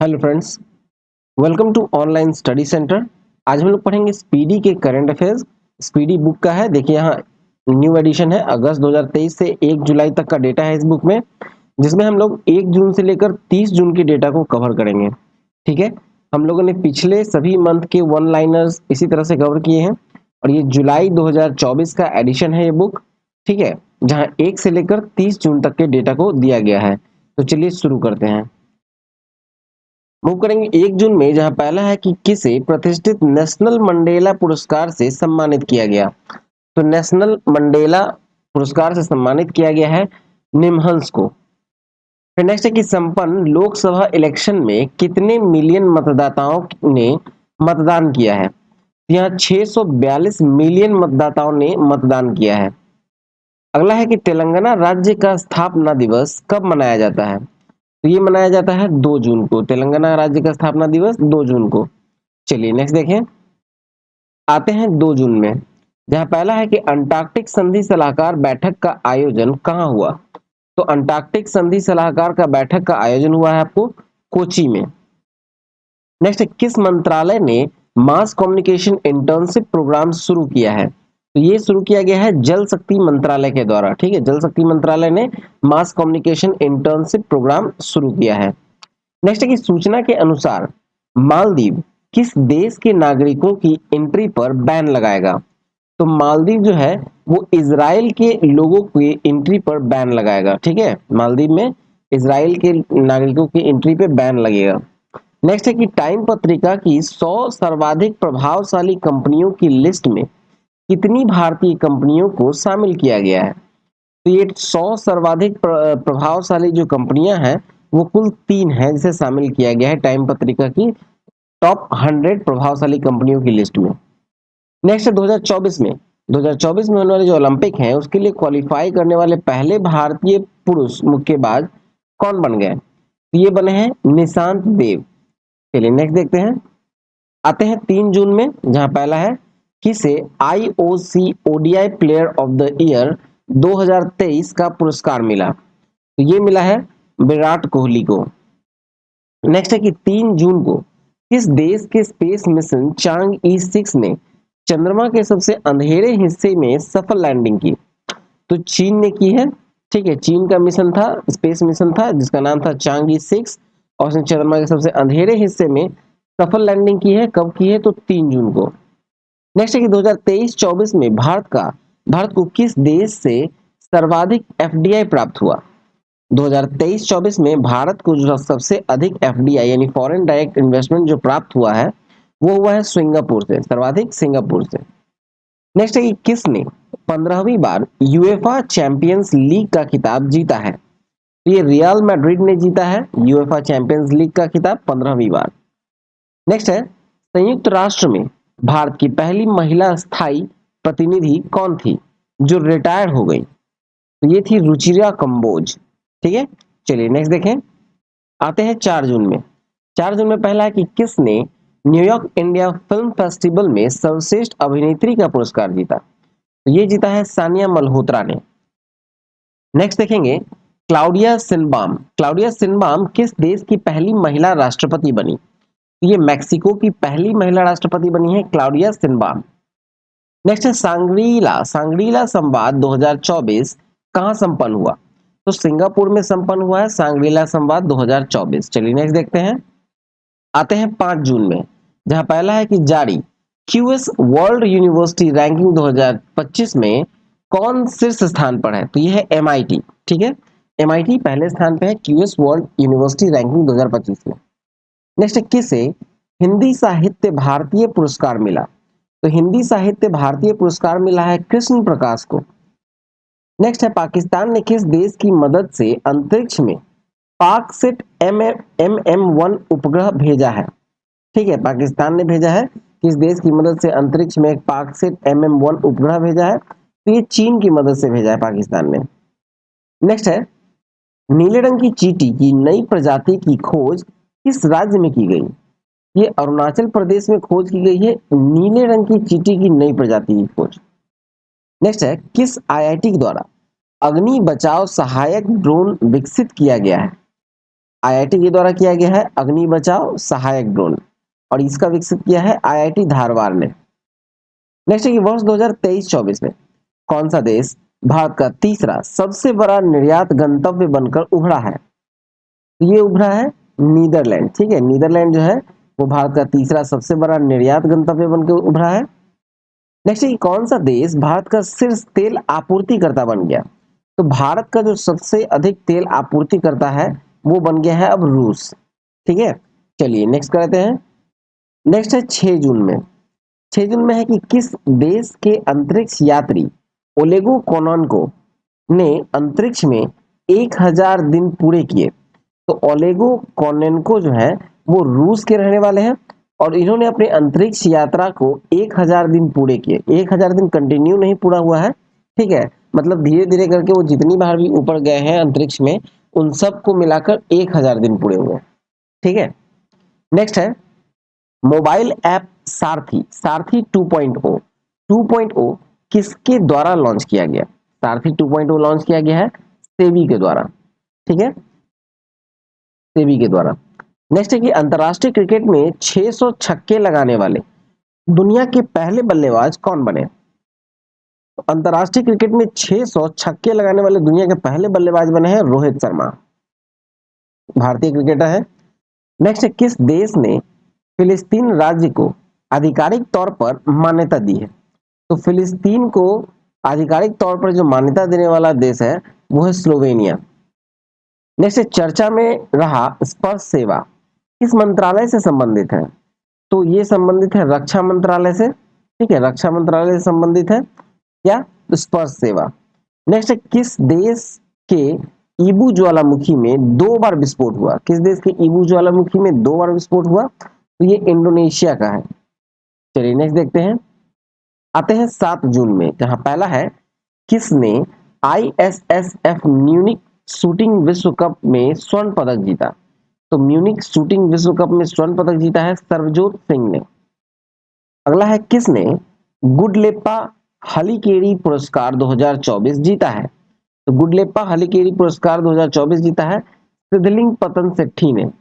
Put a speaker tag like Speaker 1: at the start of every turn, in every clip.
Speaker 1: Hello friends, welcome to online study centre. आज हम लोग पढ़ेंगे स्पीडी के करंट अफेयर्स। स्पीडी बुक का है, देखिए यहाँ न्यू एडिशन है। अगस्त 2023 से 1 जुलाई तक का डेटा है इस बुक में, जिसमें हम लोग 1 जून से लेकर 30 जून के डेटा को कवर करेंगे। ठीक है, हम लोगों ने पिछले सभी मंथ के वन लाइनर्स इसी तरह से कवर किए हैं और ये जुलाई 2024 का एडिशन है ये बुक। ठीक है, जहाँ 1 से लेकर 30 जून तक के डेटा को दिया गया है। तो चलिए शुरू करते हैं। मूव करेंगे 1 जून में, जहां पहला है कि किसे प्रतिष्ठित नेशनल मंडेला पुरस्कार से सम्मानित किया गया। तो नेशनल मंडेला पुरस्कार से सम्मानित किया गया है निमहंस को। फिर नेक्स्ट है कि संपन्न लोकसभा इलेक्शन में कितने मिलियन मतदाताओं ने मतदान किया है। यहाँ 642 मिलियन मतदाताओं ने मतदान किया है। अगला है कि तेलंगाना राज्य का स्थापना दिवस कब मनाया जाता है। तो ये मनाया जाता है 2 जून को। तेलंगाना राज्य का स्थापना दिवस 2 जून को। चलिए नेक्स्ट देखें, आते हैं 2 जून में, जहां पहला है कि अंटार्कटिक संधि सलाहकार बैठक का आयोजन कहां हुआ। तो अंटार्कटिक संधि सलाहकार का बैठक का आयोजन हुआ है आपको कोची में। नेक्स्ट, किस मंत्रालय ने मास कम्युनिकेशन इंटर्नशिप प्रोग्राम शुरू किया है। तो ये शुरू किया गया है जल शक्ति मंत्रालय के द्वारा। ठीक है, जल शक्ति मंत्रालय ने मास कम्युनिकेशन इंटर्नशिप प्रोग्राम शुरू किया है। नेक्स्ट है कि सूचना के अनुसार मालदीव किस देश के नागरिकों की एंट्री पर बैन लगाएगा। तो मालदीव जो है वो इजराइल के लोगों की एंट्री पर बैन लगाएगा। ठीक है, मालदीव में इजराइल के नागरिकों की एंट्री पे बैन लगेगा। नेक्स्ट है कि टाइम पत्रिका की 100 सर्वाधिक प्रभावशाली कंपनियों की लिस्ट में कितनी भारतीय कंपनियों को शामिल किया गया है। तो ये 100 सर्वाधिक प्रभावशाली जो कंपनियां हैं वो कुल 3 हैं, जिसे शामिल किया गया है टाइम पत्रिका की टॉप 100 प्रभावशाली कंपनियों की लिस्ट में। नेक्स्ट है 2024 में, 2024 में होने वाले जो ओलंपिक हैं उसके लिए क्वालिफाई करने वाले पहले भारतीय पुरुष मुक्केबाज कौन बन गए। तो ये बने हैं निशांत देव। चलिए नेक्स्ट देखते हैं, आते हैं 3 जून में, जहां पहला है किसे IOC ODI player of the year 2023 का पुरस्कार मिला। तो ये मिला है विराट कोहली को। नेक्स्ट है कि 3 जून को किस देश के स्पेस मिशन चांग ई 6 ने चंद्रमा के सबसे अंधेरे हिस्से में सफल लैंडिंग की। तो चीन ने की है। ठीक है, चीन का मिशन था, स्पेस मिशन था जिसका नाम था चांग ई 6 और उसने चंद्रमा के सबसे अंधेरे हिस्से में सफल लैंडिंग की है। कब की है, तो 3 जून को। नेक्स्ट है कि 2023-24 में भारत को किस देश से सर्वाधिक एफडीआई प्राप्त हुआ। 2023-24 में भारत को जो सबसे अधिक एफडीआई यानी फॉरेन डायरेक्ट इन्वेस्टमेंट जो प्राप्त हुआ है वो हुआ है सिंगापुर से, सर्वाधिक सिंगापुर से। नेक्स्ट है कि किसने 15वीं बार यूएफा चैंपियंस लीग का खिताब जीता है। तो ये रियल मैड्रिड ने जीता है यूएफा चैंपियंस लीग का खिताब 15वीं बार। नेक्स्ट है संयुक्त राष्ट्र में भारत की पहली महिला स्थायी प्रतिनिधि कौन थी जो रिटायर हो गई। तो ये थी रुचिरा कंबोज। ठीक है, चलिए नेक्स्ट देखें, आते हैं 4 जून में। 4 जून में पहला है कि किसने न्यूयॉर्क इंडिया फिल्म फेस्टिवल में सर्वश्रेष्ठ अभिनेत्री का पुरस्कार जीता। तो ये जीता है सानिया मल्होत्रा ने। नेक्स्ट देखेंगे क्लाउडिया सिनबाम। क्लाउडिया सिनबाम किस देश की पहली महिला राष्ट्रपति बनी। ये मैक्सिको की पहली महिला राष्ट्रपति बनी है क्लाउडिया सिनबाम। नेक्स्ट है सांग्रीला सांग्रीला संवाद 2024 कहां संपन्न हुआ। तो सिंगापुर में संपन्न हुआ है सांग्रीला संवाद 2024। चलिए नेक्स्ट देखते हैं, आते हैं 5 जून में, जहां पहला है कि जारी क्यूएस वर्ल्ड यूनिवर्सिटी रैंकिंग 2025 में कौन शीर्ष स्थान पर है। तो यह है एमआईटी। ठीक है, एमआईटी पहले स्थान पे है क्यूएस वर्ल्ड यूनिवर्सिटी रैंकिंग 2025 में। नेक्स्ट, किसे हिंदी साहित्य भारतीय पुरस्कार मिला। तो हिंदी साहित्य भारतीय पुरस्कार मिला है कृष्ण प्रकाश को। नेक्स्ट है पाकिस्तान ने किस देश की मदद से अंतरिक्ष में पाकसेट MM1 उपग्रह भेजा है। ठीक है, पाकिस्तान ने भेजा है किस देश की मदद से अंतरिक्ष में एक पाकसेट MM1 उपग्रह भेजा है। तो ये चीन की मदद से भेजा है पाकिस्तान ने। नेक्स्ट है नीले रंग की चींटी की नई प्रजाति की खोज किस राज्य में की गई। ये अरुणाचल प्रदेश में खोज की गई है नीले रंग की चींटी की नई प्रजाति की खोज। नेक्स्ट है किस आईआईटी के द्वारा अग्नि बचाव सहायक ड्रोन विकसित किया गया है। आईआईटी के द्वारा किया गया है अग्नि बचाव सहायक ड्रोन, और इसका विकसित किया है आईआईटी धारवाड़ ने। नेक्स्ट है कि वर्ष 2023-24 में कौन सा देश भारत का तीसरा सबसे बड़ा निर्यात गंतव्य बनकर उभरा है? ये उभरा है नीदरलैंड। ठीक है, नीदरलैंड जो है वो भारत का तीसरा सबसे बड़ा निर्यात गंतव्य बनकर उभरा है। नेक्स्ट है कि कौन सा देश भारत का शीर्ष तेल आपूर्तिकर्ता बन गया? तो भारत का जो सबसे अधिक तेल आपूर्ति करता है वो बन गया है अब रूस। ठीक है, चलिए नेक्स्ट करते हैं। नेक्स्ट है 6 जून में। 6 जून में है कि किस देश के अंतरिक्ष यात्री ओलेगो कोनोन्को ने अंतरिक्ष में 1000 दिन पूरे किए? तो ओलेगो कोनेन्को जो है वो रूस के रहने वाले हैं, और इन्होंने अपने अंतरिक्ष यात्रा को 1000 दिन पूरे किए। 1000 दिन कंटिन्यू नहीं पूरा हुआ है, ठीक है, मतलब धीरे धीरे करके वो जितनी बार भी ऊपर गए हैं अंतरिक्ष में उन सबको मिलाकर 1000 दिन पूरे हुए। ठीक है, नेक्स्ट है मोबाइल ऐप सारथी। सारथी 2.0 2.0 किसके द्वारा लॉन्च किया गया? सारथी 2.0 लॉन्च किया गया है सेबी के द्वारा। ठीक है, सेबी के द्वारा। नेक्स्ट है कि अंतरराष्ट्रीय क्रिकेट में 600 छक्के लगाने वाले दुनिया के पहले बल्लेबाज कौन बने? तो अंतरराष्ट्रीय क्रिकेट में 600 छक्के लगाने वाले दुनिया के पहले बल्लेबाज बने हैं रोहित शर्मा, भारतीय क्रिकेटर है। नेक्स्ट है किस देश ने फिलिस्तीन राज्य को आधिकारिक तौर पर मान्यता दी है? तो फिलिस्तीन को आधिकारिक तौर पर जो मान्यता देने वाला देश है वो है स्लोवेनिया। नेक्स्ट चर्चा में रहा स्पर्श सेवा किस मंत्रालय से संबंधित है? तो ये संबंधित है रक्षा मंत्रालय से। ठीक है, रक्षा मंत्रालय से संबंधित है क्या स्पर्श सेवा। नेक्स्ट है किस देश के ईबू ज्वालामुखी में 2 बार विस्फोट हुआ? किस देश के ईबू ज्वालामुखी में 2 बार विस्फोट हुआ? तो ये इंडोनेशिया का है। चलिए नेक्स्ट देखते हैं। आते हैं 7 जून में, जहां पहला है किसने आईएसएसएफ म्यूनिक शूटिंग विश्व कप में स्वर्ण पदक जीता? तो म्यूनिक शूटिंग विश्व कप में स्वर्ण पदक जीता है सरबजोत सिंह ने। अगला है किसने गुडलेप्पा हलीकेरी पुरस्कार 2024 जीता है? तो गुडलेप्पा हलीकेरी पुरस्कार 2024 जीता है सिद्धलिंग पतन सेट्ठी ने।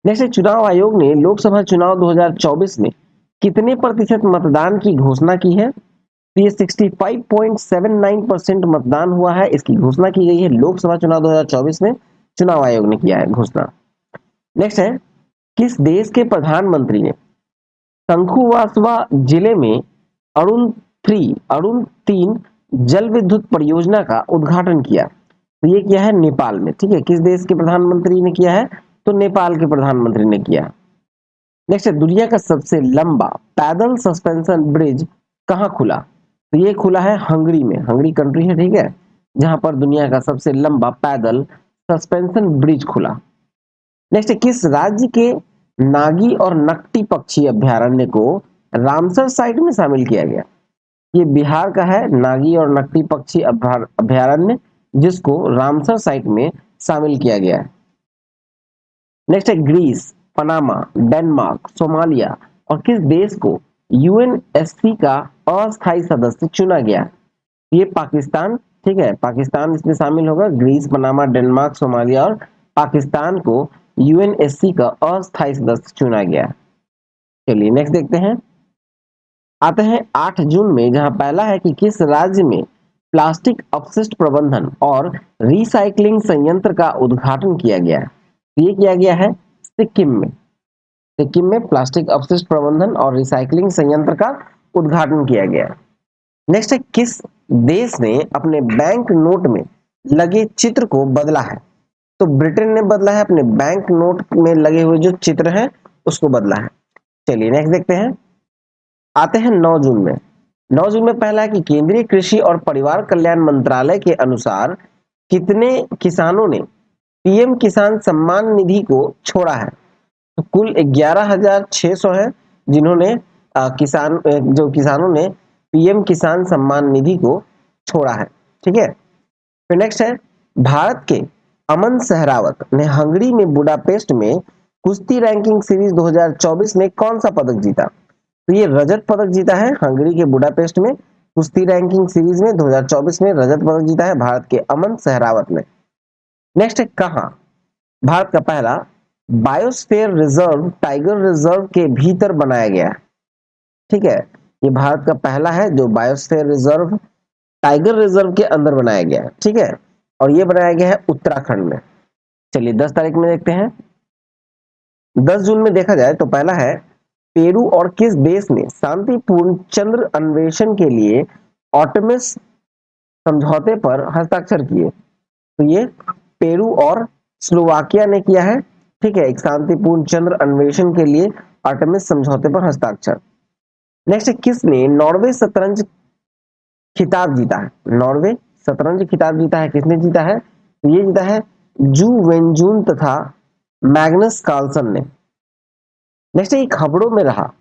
Speaker 1: नेक्स्ट चुनाव आयोग ने लोकसभा चुनाव 2024 में कितने प्रतिशत मतदान की घोषणा की है? तो ये 65.79% मतदान हुआ है, इसकी घोषणा की गई है लोकसभा चुनाव 2024 में, चुनाव आयोग ने किया है घोषणा। नेक्स्ट है किस देश के प्रधानमंत्री ने शंखुवासवा जिले में अरुण 3 जल विद्युत परियोजना का उद्घाटन किया? तो ये किया है नेपाल में। ठीक है, किस देश के प्रधानमंत्री ने किया है? तो नेपाल के प्रधानमंत्री ने किया। नेक्स्ट है दुनिया का सबसे लंबा पैदल सस्पेंशन ब्रिज कहां खुला? तो ये खुला है हंगरी में, हंगरी कंट्री है, ठीक है, जहां पर दुनिया का सबसे लंबा पैदल सस्पेंशन ब्रिज खुला। नेक्स्ट किस राज्य के नागी और नकटी पक्षी अभ्यारण्य को रामसर साइट में शामिल किया गया? ये बिहार का है नागी और नकटी पक्षी अभ्यारण्य, जिसको रामसर साइट में शामिल किया गया है। नेक्स्ट है ग्रीस, पनामा, डेनमार्क, सोमालिया और किस देश को यूएनएससी का अस्थायी सदस्य चुना गया? ये पाकिस्तान, ठीक है, पाकिस्तान इसमें शामिल होगा। ग्रीस, पनामा, डेनमार्क, सोमालिया और पाकिस्तान को यूएनएससी का अस्थायी सदस्य चुना गया। चलिए नेक्स्ट देखते हैं। आते हैं 8 जून में, जहां पहला है कि किस राज्य में प्लास्टिक अपशिष्ट प्रबंधन और रिसाइकलिंग संयंत्र का उद्घाटन किया गया? ये किया गया है सिक्किम में। सिक्किम में प्लास्टिक अपशिष्ट प्रबंधन और रिसाइकलिंग संयंत्र का उद्घाटन किया गया। नेक्स्ट है किस देश ने अपने बैंक नोट में लगे चित्र को बदला है? तो ब्रिटेन ने बदला है, अपने बैंक नोट में लगे हुए जो चित्र हैं उसको बदला है। चलिए नेक्स्ट देखते हैं। आते हैं 9 जून में। 9 जून में पहला है कि केंद्रीय कृषि और परिवार कल्याण मंत्रालय के अनुसार कितने किसानों ने पीएम किसान सम्मान निधि को छोड़ा है? तो कुल 11,600 है जिन्होंने जो किसानों ने पीएम किसान सम्मान निधि को छोड़ा है। ठीक है, फिर नेक्स्ट है भारत के अमन सहरावत ने हंगरी में बुडापेस्ट में कुश्ती रैंकिंग सीरीज 2024 में कौन सा पदक जीता? तो ये रजत पदक जीता है हंगरी के बुडापेस्ट में कुश्ती रैंकिंग सीरीज में 2024 में रजत पदक जीता है भारत के अमन सहरावत ने। नेक्स्ट है कहां भारत का पहला बायोस्फीयर रिजर्व टाइगर रिजर्व के भीतर बनाया गया है। ठीक है, ये भारत का पहला है जो बायोस्फीयर रिजर्व टाइगर रिजर्व के अंदर बनाया गया है। ठीक है, और ये बनाया गया है उत्तराखंड में। चलिए 10 तारीख में देखते हैं। 10 जून में देखा जाए तो पहला है पेरू और किस देश ने शांतिपूर्ण चंद्र अन्वेषण के लिए ऑर्टेमिस समझौते पर हस्ताक्षर किए? तो ये पेरू और स्लोवाकिया ने किया है। ठीक है, एक शांतिपूर्ण चंद्र अन्वेषण के लिए आर्टेमिस समझौते पर हस्ताक्षर। नेक्स्ट, किसने नॉर्वे शतरंज खिताब जीता है? नॉर्वे शतरंज खिताब जीता है, किसने जीता है? तो ये जीता है जू वेंजून तथा मैग्नस कार्लसन ने। नेक्स्ट है, खबरों में रहा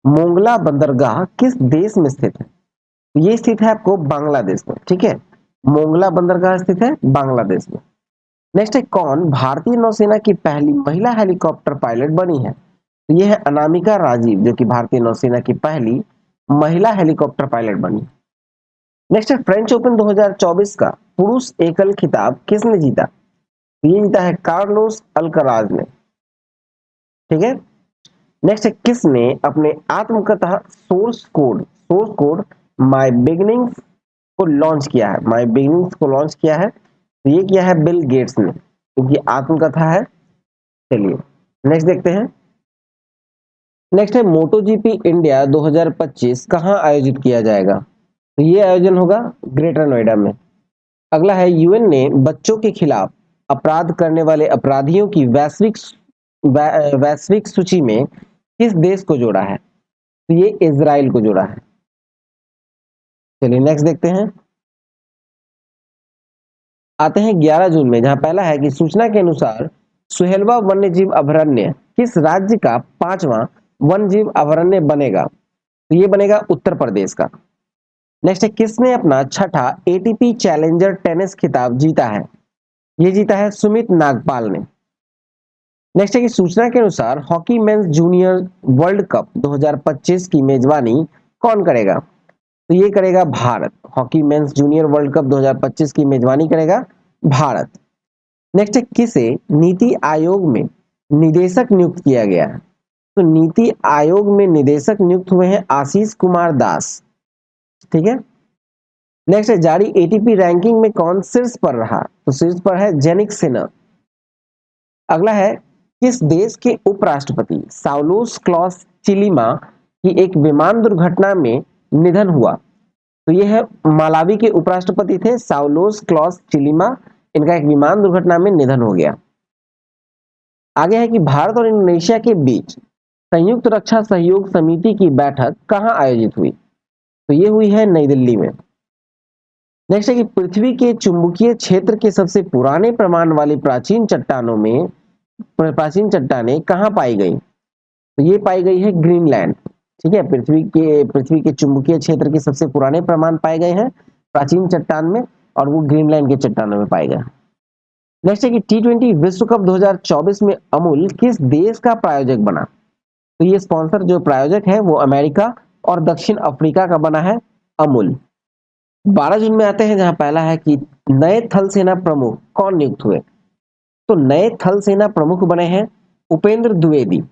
Speaker 1: मोंगला बंदरगाह किस देश में स्थित है? तो ये स्थित है आपको बांग्लादेश में। ठीक है, मोंगला बंदरगाह स्थित है बांग्लादेश में। नेक्स्ट है, कौन भारतीय नौसेना की पहली महिला हेलीकॉप्टर पायलट बनी है? तो ये है अनामिका राजीव, जो कि भारतीय नौसेना की पहली महिला हेलीकॉप्टर पायलट बनी। नेक्स्ट है, फ्रेंच ओपन 2024 का पुरुष एकल खिताब किसने जीता? तो ये जीता है कार्लोस अल्कराज ने। ठीक है, नेक्स्ट है, किसने अपने आत्मकथा सोर्स कोड माय बिगिनिंग्स को लॉन्च किया है? माय बिगिनिंग्स को लॉन्च किया है, तो ये किया है बिल गेट्स ने, क्योंकि आत्मकथा है। चलिए नेक्स्ट देखते हैं। नेक्स्ट है, मोटो जीपी इंडिया 2025 कहां आयोजित किया जाएगा? तो ये आयोजन होगा ग्रेटर नोएडा में। अगला है, यूएन ने बच्चों के खिलाफ अपराध करने वाले अपराधियों की वैश्विक सूची में किस देश को जोड़ा है? तो ये इजराइल को जोड़ा है। चलिए नेक्स्ट देखते हैं। आते हैं 11 जून में, जहां पहला है कि सूचना के अनुसार सुहेलवा वन्यजीव अभयारण्य किस राज्य का 5वां वन्यजीव अभयारण्य बनेगा? तो ये बनेगा उत्तर प्रदेश का। नेक्स्ट है, किसने अपना छठा एटीपी चैलेंजर टेनिस खिताब जीता है? ये जीता है सुमित नागपाल ने। नेक्स्ट है कि सूचना के अनुसार hockey mains junior world cup 2025 की मेजबानी कौन करेगा? तो ये करेगा Bharat. Hockey mains junior world cup 2025 की मेजबानी करेगा भारत। नेक्स्ट है, किसे नीति आयोग में निदेशक नियुक्त किया गया है? तो नीति आयोग में निदेशक नियुक्त हुए हैं आशीष कुमार दास। ठीक है, नेक्स्ट है, जारी एटीपी रैंकिंग में कौन शीर्ष पर रहा? तो शीर्ष पर है जेनिक सिन्हा। अगला है, किस देश के उपराष्ट्रपति साउलोस क्लॉस चिलिमा की एक विमान दुर्घटना में निधन हुआ? तो ये है मालावी के उपराष्ट्रपति थे साउलोस क्लॉस चिलिमा, इनका एक विमान दुर्घटना में निधन हो गया। आगे है कि भारत और इंडोनेशिया के बीच संयुक्त रक्षा सहयोग समिति की बैठक कहां आयोजित हुई? तो ये हुई है नई दिल्ली में। नेक्स्ट है कि पृथ्वी के चुंबकीय क्षेत्र के सबसे पुराने प्रमाण वाली प्राचीन चट्टानें कहां पाई गई? तो ये पाई गई है ग्रीनलैंड। ठीक है, पृथ्वी के चुंबकीय क्षेत्र के सबसे पुराने प्रमाण पाए गए हैं प्राचीन चट्टान में, और वो ग्रीनलैंड के चट्टानों में पाए गए। नेक्स्ट है कि T20 विश्व कप 2024 में अमूल किस देश का प्रायोजक बना? तो ये स्पॉन्सर जो प्रायोजक है वो अमेरिका और दक्षिण अफ्रीका का बना है अमूल। 12 जून में आते हैं, जहां पहला है कि नए थल सेना प्रमुख कौन नियुक्त हुए? तो नए थल सेना प्रमुख बने हैं उपेंद्र द्विवेदी।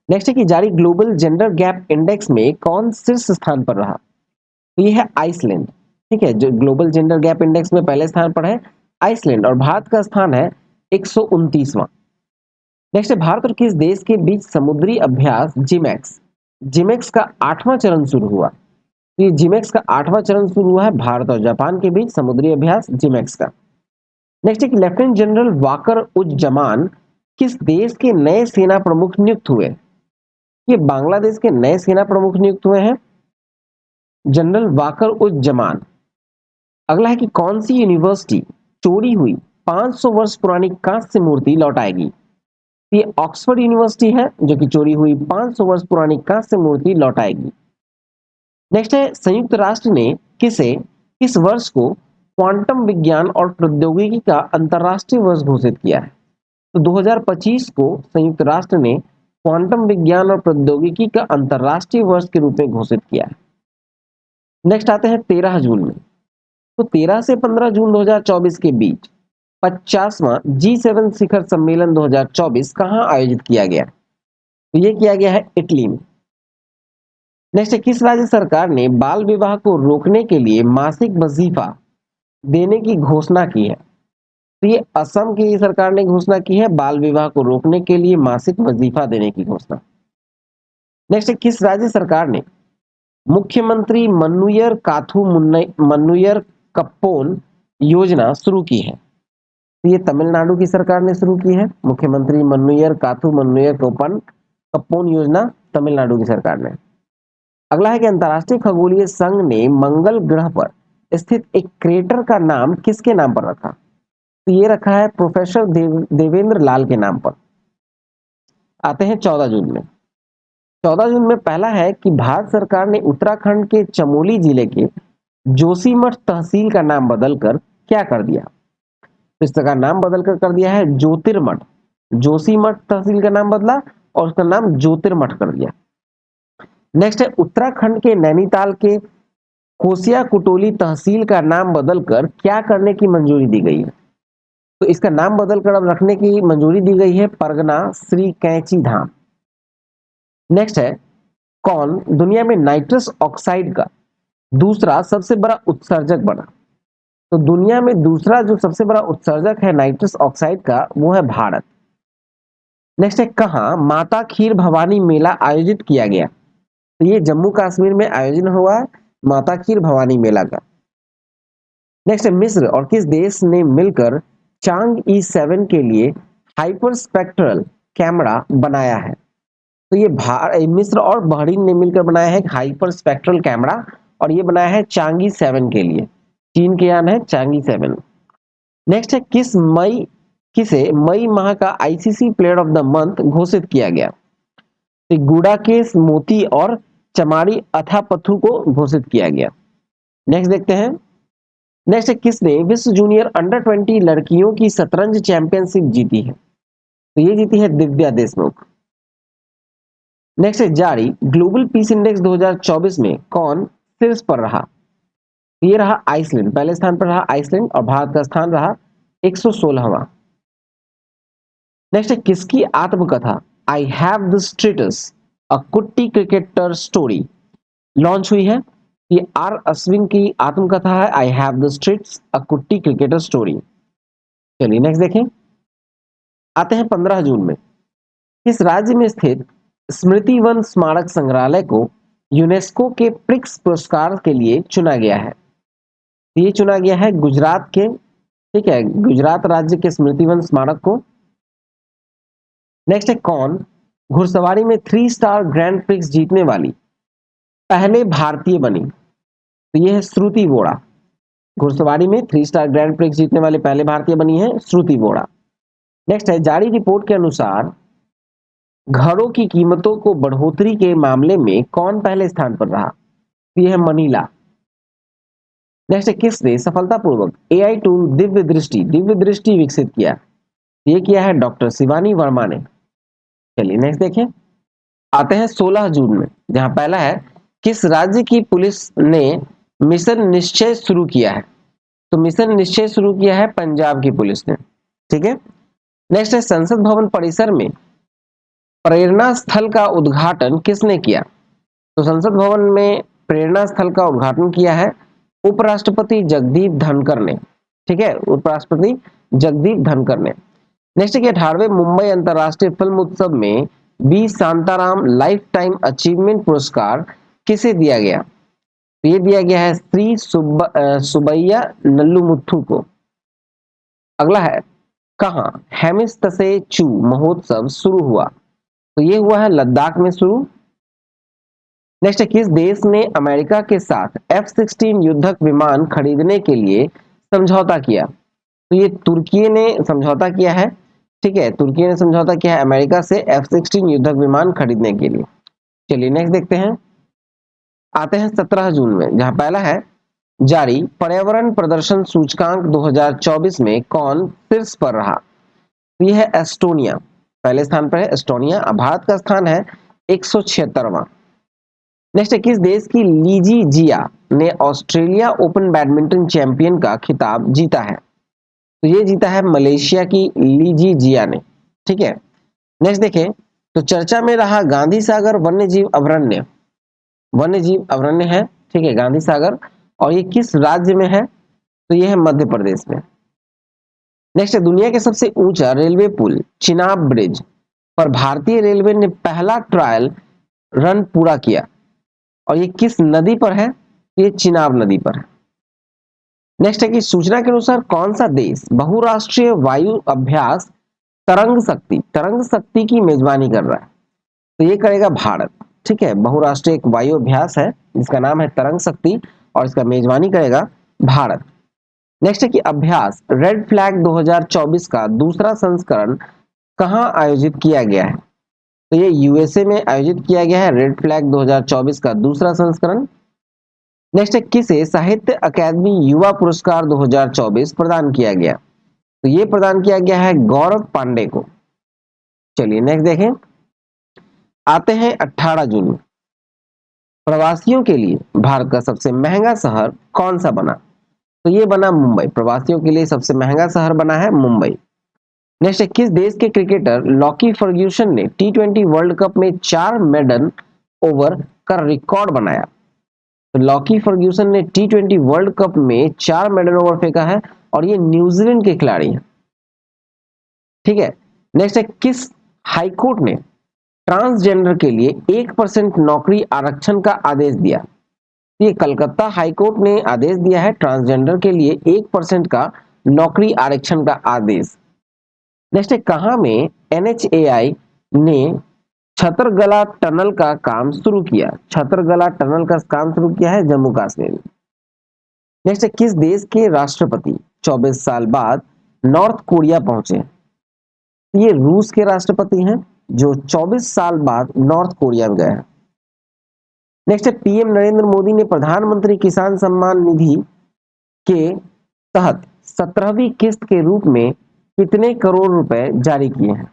Speaker 1: नेक्स्ट है कि जारी ग्लोबल जेंडर गैप इंडेक्स में कौन शीर्ष स्थान पर रहा? तो ये है आइसलैंड। ठीक है, जो ग्लोबल जेंडर गैप इंडेक्स में पहले स्थान पर है आइसलैंड, और भारत का स्थान है 129वां। नेक्स्ट है, भारत और किस देश के बीच समुद्री अभ्यास जिमैक्स जिमैक्स का 8वां चरण शुरू हुआ? तो ये जिमैक्स का 8वां चरण शुरू हुआ है भारत और जापान के बीच समुद्री अभ्यास जिमैक्स का। नेक्स्ट है कि लेफ्टिनेंट जनरल वाकर उज्जमान किस देश के नए सेना प्रमुख नियुक्त हुए? ये बांग्लादेश के नए सेना प्रमुख नियुक्त हुए हैं जनरल वाकर उज्जमान। अगला है कि कौन सी यूनिवर्सिटी चोरी हुई 500 वर्ष पुरानी कांस्य मूर्ति लौटाएगी? ये ऑक्सफोर्ड यूनिवर्सिटी है जो कि चोरी हुई 500 वर्ष पुरानी कांस्य मूर्ति लौटाएगी। नेक्स्ट है, संयुक्त राष्ट्र ने किस वर्ष को क्वांटम विज्ञान और प्रौद्योगिकी का अंतरराष्ट्रीय वर्ष घोषित किया है? तो 2025 को संयुक्त राष्ट्र ने क्वांटम विज्ञान और प्रौद्योगिकी का अंतरराष्ट्रीय वर्ष के रूप में घोषित किया है। नेक्स्ट आते हैं 13 जून में। तो 13 से 15 जून 2024 के बीच 50वां G7 शिखर सम्मेलन 2024 कहां आयोजित किया गया? तो ये किया गया है इटली में। नेक्स्ट है, किस राज्य सरकार ने बाल विवाह को रोकने के लिए मासिक वजीफा देने की घोषणा की है? तो ये असम की सरकार ने घोषणा की है बाल विवाह को रोकने के लिए मासिक वजीफा देने की घोषणा। नेक्स्ट है, किस राज्य सरकार ने मुख्यमंत्री मन्नुयर काथू मन्नुयर कप्पोन योजना शुरू की है? तो ये तमिलनाडु की सरकार ने शुरू की है, मुख्यमंत्री मन्नुयर काथू मन्नुयर कप्पोन योजना तमिलनाडु की सरकार ने। अगला है कि अंतरराष्ट्रीय खगोलीय संघ ने मंगल ग्रह पर स्थित एक क्रेटर का नाम किसके नाम पर रखा? तो ये रखा है प्रोफेसर देवेंद्र लाल के नाम पर। आते हैं 14 जून में। 14 जून में पहला है कि भारत सरकार ने उत्तराखंड के चमोली जिले के जोशीमठ तहसील का नाम बदलकर क्या कर दिया? तो इसका नाम बदलकर कर दिया है ज्योतिर्मठ। जोशीमठ तहसील का नाम बदला और उसका नाम ज्योतिर्मठ कर दिया। नेक्स्ट है, उत्तराखंड के नैनीताल के कोसिया कुटोली तहसील का नाम बदलकर क्या करने की मंजूरी दी गई है? तो इसका नाम बदलकर अब रखने की मंजूरी दी गई है परगना श्री कैंची धाम। नेक्स्ट है, कौन दुनिया में नाइट्रस ऑक्साइड का दूसरा सबसे बड़ा उत्सर्जक बना? तो दुनिया में दूसरा जो सबसे बड़ा उत्सर्जक है नाइट्रस ऑक्साइड का वो है भारत। नेक्स्ट है, कहां माता खीर भवानी मेला आयोजित किया गया? तो ये जम्मू कश्मीर में आयोजन हुआ माता खीर भवानी मेला का। नेक्स्ट है, मिस्र और किस देश ने मिलकर चांग E7 के लिए हाइपर स्पेक्ट्रल कैमरा बनाया है? तो ये मिस्र और बहरीन ने मिलकर बनाया है हाइपर स्पेक्ट्रल कैमरा और ये बनाया है चांगी 7 के लिए। चीन के यान है चांगी 7। नेक्स्ट है, किसे मई माह का ICC player of the month घोषित किया गया? तो गुडाकेश मोती और चमारी अथापथु को घोषित किया गया। नेक्स्ट देखते हैं। नेक्स्ट है, किसने विश्व जूनियर अंडर 20 लड़कियों की शतरंज चैंपियनशिप जीती है? तो ये जीती है दिव्या देशमुख। नेक्स्ट है, जारी ग्लोबल पीस इंडेक्स 2024 में कौन शीर्ष पर रहा? ये रहा आइसलैंड, पहले स्थान पर रहा आइसलैंड और भारत का स्थान रहा 116वां। नेक्स्ट है, किसकी आत्मकथा आई हैव द स्टेटस अ कुट्टी क्रिकेटर स्टोरी लॉन्च हुई है? ये आर अश्विन की आत्मकथा है आई हैव द स्ट्रीट्स अ कुट्टी क्रिकेटर स्टोरी। चलिए नेक्स्ट देखें। आते हैं 15 जून में। किस राज्य में स्थित स्मृति वन स्मारक संग्रहालय को यूनेस्को के प्रिक्स पुरस्कार के लिए चुना गया है? ये चुना गया है गुजरात के, ठीक है, गुजरात राज्य के स्मृति वन स्मारक को। नेक्स्ट है, कौन घुड़सवारी में 3 स्टार ग्रैंड प्रिक्स जीतने वाली पहले भारतीय बनी? तो ये है श्रुति वोरा। घुड़सवारी में 3 स्टार ग्रैंड प्रिक्स जीतने वाले पहले भारतीय बनी है श्रुति वोरा। नेक्स्ट है, जारी रिपोर्ट के अनुसार घरों की कीमतों को बढ़ोतरी के मामले में कौन पहले स्थान पर रहा? यह है मनीला। नेक्स्ट है, किसने सफलतापूर्वक एआई टूल दिव्य दृष्टि विकसित किया? ये किया है डॉक्टर शिवानी वर्मा ने। चलिए नेक्स्ट देखें। आते हैं 16 जून में, जहां पहला है किस राज्य की पुलिस ने मिशन निश्चय शुरू किया है? तो मिशन निश्चय शुरू किया है पंजाब की पुलिस ने। ठीक है। नेक्स्ट है, संसद भवन परिसर में प्रेरणा स्थल का उद्घाटन किसने किया? तो संसद भवन में प्रेरणा स्थल का उद्घाटन किया है उपराष्ट्रपति जगदीप धनखड़ ने। ठीक है, उपराष्ट्रपति जगदीप धनखड़ ने। नेक्स्ट के 18वें मुंबई अंतरराष्ट्रीय फिल्म उत्सव में B Shantaram lifetime achievement पुरस्कार किसे दिया गया? ये दिया गया है श्री सुबैया नल्लूमुथु को। अगला है, कहां हेमिस तसे चू महोत्सव शुरू हुआ? तो ये हुआ है लद्दाख में शुरू। नेक्स्ट है, किस देश ने अमेरिका के साथ F-16 युद्धक विमान खरीदने के लिए समझौता किया? तो ये तुर्की ने समझौता किया है। ठीक है, तुर्की ने समझौता किया है अमेरिका से F-16 युद्धक विमान खरीदने के लिए। चलिए नेक्स्ट देखते हैं। आते हैं 17 जून में, जहां पहला है जारी पर्यावरण प्रदर्शन सूचकांक 2024 में कौन शीर्ष पर रहा? तो यह है एस्टोनिया, पहले स्थान पर है एस्टोनिया। भारत का स्थान है 176वां। नेक्स्ट है, किस देश की लीजी जिया ने ऑस्ट्रेलिया ओपन बैडमिंटन चैंपियन का खिताब जीता है? तो ये जीता है मलेशिया की लीजी जिया ने। ठीक है, नेक्स्ट देखें तो चर्चा में रहा गांधी सागर वन्यजीव अभयारण्य। वन्यजीव अभयारण्य है, ठीक है, गांधी सागर, और ये किस राज्य में है? तो ये है मध्य प्रदेश में। नेक्स्ट है दुनिया के सबसे ऊंचा रेलवे पुल चिनाब ब्रिज पर भारतीय रेलवे ने पहला ट्रायल रन पूरा किया, और ये किस नदी पर है? ये चिनाब नदी पर है। नेक्स्ट है कि सूचना के अनुसार कौन सा देश बहुराष्ट्रीय वायु अभ्यास तरंग शक्ति की मेजबानी कर रहा है? तो ये करेगा भारत। ठीक है, बहुराष्ट्रीय एक वायु अभ्यास है जिसका नाम है तरंग शक्ति, और इसका मेजबानी करेगा भारत। नेक्स्ट है कि अभ्यास रेड फ्लैग 2024 का दूसरा संस्करण कहां आयोजित किया गया है? तो ये यूएसए में आयोजित किया गया है रेड फ्लैग 2024 का दूसरा संस्करण। नेक्स्ट है किसे साहित्य अकादमी युवा पुरस्कार 2024 प्रदान किया गया? तो ये प्रदान किया गया है गौरव पांडे को। चलिए नेक्स्ट देखें, आते हैं 18 जून। प्रवासियों के लिए भारत का सबसे महंगा शहर कौन सा बना? तो ये बना मुंबई। प्रवासियों के लिए सबसे महंगा शहर बना है मुंबई। नेक्स्ट है किस देश के क्रिकेटर लॉकी फर्ग्यूसन ने टी20 वर्ल्ड कप में 4 मेडल ओवर का रिकॉर्ड बनाया? तो लॉकी फर्ग्यूसन ने टी20 वर्ल्ड कप में 4 मेडल ओवर फेंका है, और ये न्यूजीलैंड के खिलाड़ी हैं। ठीक है, नेक्स्ट है किस हाईकोर्ट ने ट्रांसजेंडर के लिए 1% नौकरी आरक्षण का आदेश दिया? ये कलकत्ता हाईकोर्ट ने आदेश दिया है ट्रांसजेंडर के लिए 1% का नौकरी आरक्षण का आदेश। नेक्स्ट है कहां में एनएचएआई ने छतरगला टनल का काम शुरू किया? छतरगला टनल का काम शुरू किया है जम्मू कश्मीर में। नेक्स्ट है किस देश के राष्ट्रपति 24 साल बाद नॉर्थ कोरिया पहुंचे? ये रूस के राष्ट्रपति हैं जो 24 साल बाद नॉर्थ कोरिया में गए हैं। नेक्स्ट है पीएम नरेंद्र मोदी ने प्रधानमंत्री किसान सम्मान निधि के तहत 17वीं किस्त के रूप में कितने करोड़ रुपए जारी किए हैं?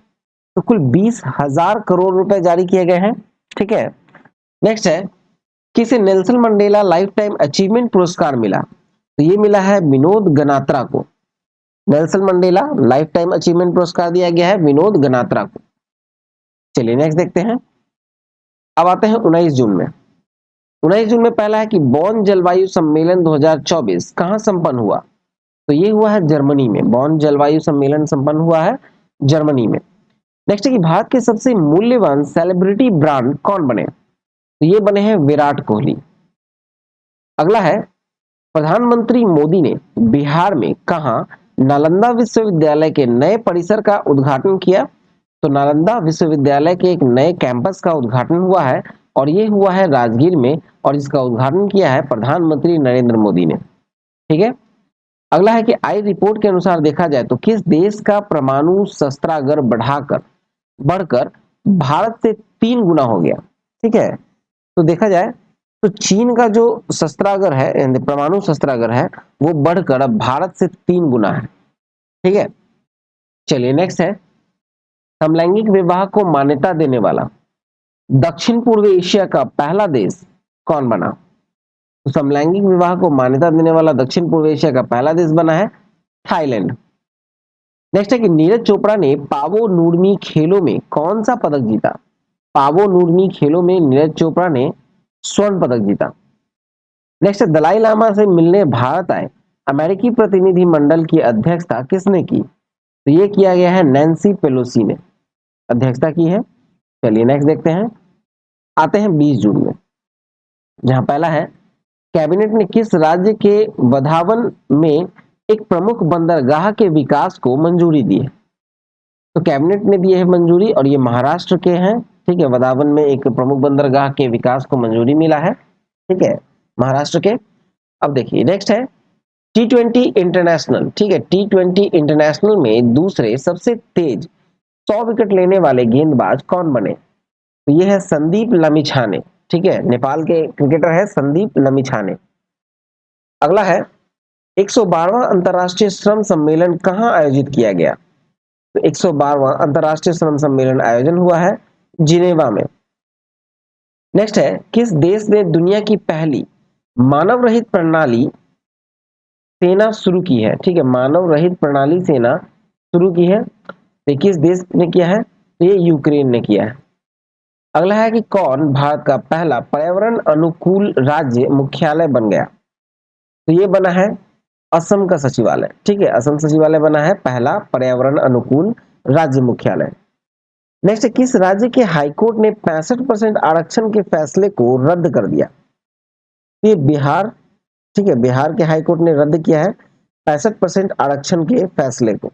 Speaker 1: तो कुल 20,000 करोड़ रुपए जारी किए गए हैं। ठीक है, नेक्स्ट है किसे Nelson Mandela life time achievement पुरस्कार मिला? तो ये मिला है विनोद गनात्रा को। Nelson Mandela life time achievement पुरस्कार दिया गया है विनोद गनात्रा को। चलिए नेक्स्ट देखते हैं। अब आते हैं 19 जून में। 19 जून में पहला है कि बॉन जलवायु सम्मेलन 2024 कहां संपन्न हुआ? तो ये हुआ है जर्मनी में। बॉन जलवायु सम्मेलन संपन्न हुआ है जर्मनी में। नेक्स्ट है कि भारत के सबसे मूल्यवान सेलिब्रिटी ब्रांड कौन बने? तो ये बने हैं विराट कोहली। अगला है प्रधानमंत्री मोदी ने बिहार में कहा नालंदा विश्वविद्यालय के नए परिसर का उद्घाटन किया? तो नालंदा विश्वविद्यालय के एक नए कैंपस का उद्घाटन हुआ है, और ये हुआ है राजगीर में, और इसका उद्घाटन किया है प्रधानमंत्री नरेंद्र मोदी ने। ठीक है, अगला है कि आई रिपोर्ट के अनुसार देखा जाए तो किस देश का परमाणु शस्त्रागार बढ़कर भारत से 3 गुना हो गया? ठीक है, तो देखा जाए तो चीन का जो शस्त्रागार है, परमाणु शस्त्रागार है, वो बढ़कर अब भारत से 3 गुना है। ठीक है, चलिए नेक्स्ट है समलैंगिक विवाह को मान्यता देने वाला दक्षिण पूर्व एशिया का पहला देश कौन बना? तो समलैंगिक विवाह को मान्यता देने वाला दक्षिण पूर्व एशिया का पहला देश बना है थाईलैंड। नेक्स्ट है कि नीरज चोपड़ा ने पावो नूर्मी खेलों में कौन सा पदक जीता? पावो नूर्मी खेलों में नीरज चोपड़ा ने स्वर्ण पदक जीता। नेक्स्ट है दलाई लामा से मिलने भारत आए अमेरिकी प्रतिनिधि मंडल की अध्यक्षता किसने की? तो ये किया गया है नैन्सी पेलोसी ने अध्यक्षता की है। चलिए नेक्स्ट देखते हैं। आते हैं 20 जून में, जहां पहला है कैबिनेट ने किस राज्य के वधावन में एक प्रमुख बंदरगाह के विकास को मंजूरी दी है? तो कैबिनेट ने दी है मंजूरी, और ये महाराष्ट्र के हैं। ठीक है, वधावन में एक प्रमुख बंदरगाह के विकास को मंजूरी मिला है। ठीक है, महाराष्ट्र के। अब देखिए नेक्स्ट है टी20 इंटरनेशनल। ठीक है, टी20 इंटरनेशनल में दूसरे सबसे तेज 100 विकेट लेने वाले गेंदबाज कौन बने? तो ये है संदीप लमिछाने। ठीक है, नेपाल के क्रिकेटर है संदीप लमिछाने। अगला है 112वां अंतरराष्ट्रीय श्रम सम्मेलन कहां आयोजित किया गया? तो 112वां अंतरराष्ट्रीय श्रम सम्मेलन आयोजन हुआ है जिनेवा में। नेक्स्ट है किस देश ने दुनिया की पहली मानव रहित प्रणाली सेना शुरू की है, ठीक है, मानव रहित प्रणाली सेना शुरू की है। ये किस देश ने किया है? ये यूक्रेन ने किया है। अगला है कि कौन भारत का पहला पर्यावरण अनुकूल राज्य मुख्यालय बन गया? तो ये बना है असम का सचिवालय, ठीक है, असम सचिवालय बना है पहला पर्यावरण अनुकूल राज्य मुख्यालय। नेक्स्ट, किस राज्य के हाईकोर्ट ने 65% आरक्षण के फैसले को रद्द कर दिया? ये बिहार, ठीक है, बिहार के हाईकोर्ट ने रद्द किया है 65% आरक्षण के फैसले को।